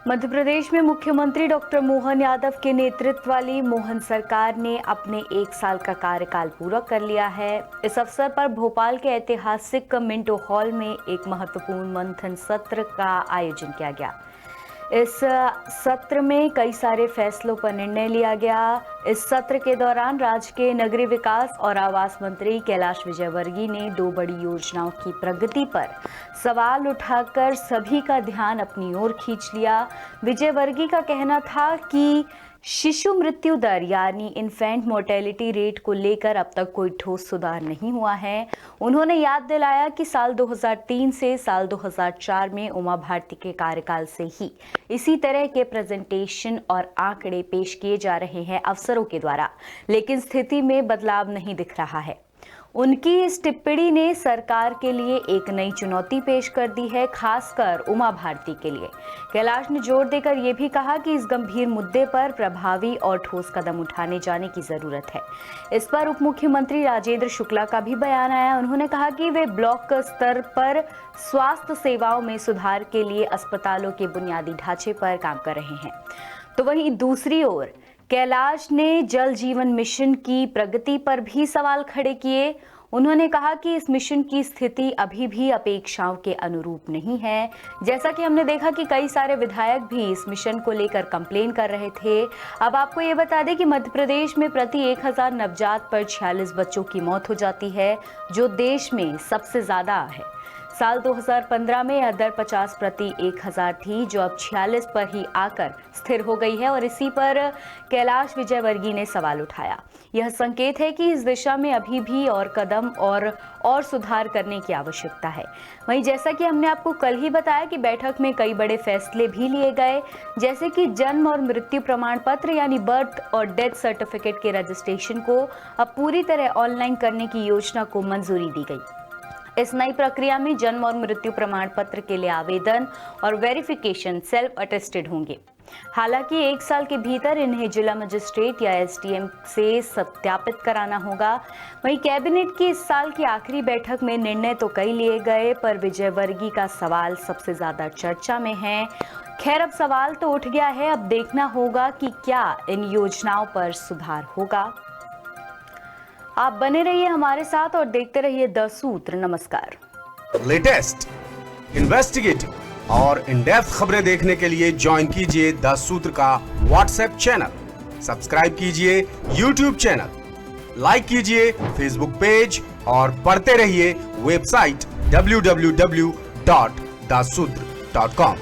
मध्य प्रदेश में मुख्यमंत्री डॉक्टर मोहन यादव के नेतृत्व वाली मोहन सरकार ने अपने 1 साल का कार्यकाल पूरा कर लिया है। इस अवसर पर भोपाल के ऐतिहासिक मिंटो हॉल में एक महत्वपूर्ण मंथन सत्र का आयोजन किया गया। इस सत्र में कई सारे फैसलों पर निर्णय लिया गया। इस सत्र के दौरान राज्य के नगरीय विकास और आवास मंत्री कैलाश विजयवर्गीय ने 2 बड़ी योजनाओं की प्रगति पर सवाल उठाकर सभी का ध्यान अपनी ओर खींच लिया। विजयवर्गीय का कहना था कि शिशु मृत्यु दर यानी इन्फेंट मोर्टेलिटी रेट को लेकर अब तक कोई ठोस सुधार नहीं हुआ है। उन्होंने याद दिलाया कि साल 2003 से साल 2004 में उमा भारती के कार्यकाल से ही इसी तरह के प्रेजेंटेशन और आंकड़े पेश किए जा रहे हैं अफसरों के द्वारा, लेकिन स्थिति में बदलाव नहीं दिख रहा है। उनकी इस टिप्पणी ने सरकार के लिए एक नई चुनौती पेश कर दी है, खासकर उमा भारती के लिए। कैलाश ने जोर देकर यह भी कहा कि इस गंभीर मुद्दे पर प्रभावी और ठोस कदम उठाने जाने की जरूरत है। इस पर उप मुख्यमंत्री राजेंद्र शुक्ला का भी बयान आया। उन्होंने कहा कि वे ब्लॉक स्तर पर स्वास्थ्य सेवाओं में सुधार के लिए अस्पतालों के बुनियादी ढांचे पर काम कर रहे हैं। तो वहीं दूसरी ओर कैलाश ने जल जीवन मिशन की प्रगति पर भी सवाल खड़े किए। उन्होंने कहा कि इस मिशन की स्थिति अभी भी अपेक्षाओं के अनुरूप नहीं है। जैसा कि हमने देखा कि कई सारे विधायक भी इस मिशन को लेकर कंप्लेन कर रहे थे। अब आपको ये बता दें कि मध्य प्रदेश में प्रति 1000 नवजात पर 46 बच्चों की मौत हो जाती है, जो देश में सबसे ज्यादा है। साल 2015 में यह दर 50 प्रति 1000 थी, जो अब 46 पर ही आकर स्थिर हो गई है और इसी पर कैलाश विजयवर्गीय ने सवाल उठाया। यह संकेत है कि इस दिशा में अभी भी और कदम और सुधार करने की आवश्यकता है। वहीं जैसा कि हमने आपको कल ही बताया कि बैठक में कई बड़े फैसले भी लिए गए, जैसे कि जन्म और मृत्यु प्रमाण पत्र यानी बर्थ और डेथ सर्टिफिकेट के रजिस्ट्रेशन को अब पूरी तरह ऑनलाइन करने की योजना को मंजूरी दी गई। इस नई प्रक्रिया में जन्म और मृत्यु प्रमाण पत्र के लिए आवेदन और वेरिफिकेशन सेल्फ अटेस्टेड होंगे। हालांकि 1 साल के भीतर इन्हें जिला मजिस्ट्रेट या एसडीएम से सत्यापित कराना होगा। वहीं कैबिनेट की इस साल की आखिरी बैठक में निर्णय तो कई लिए गए, पर विजयवर्गीय का सवाल सबसे ज्यादा चर्चा में है। खैर, अब सवाल तो उठ गया है, अब देखना होगा कि क्या इन योजनाओं पर सुधार होगा। आप बने रहिए हमारे साथ और देखते रहिए द सूत्र। नमस्कार। लेटेस्ट, इन्वेस्टिगेटिव और इन डेप्थ खबरें देखने के लिए ज्वाइन कीजिए द सूत्र का व्हाट्सएप चैनल, सब्सक्राइब कीजिए यूट्यूब चैनल, लाइक कीजिए फेसबुक पेज और पढ़ते रहिए वेबसाइट www.dasudra.com।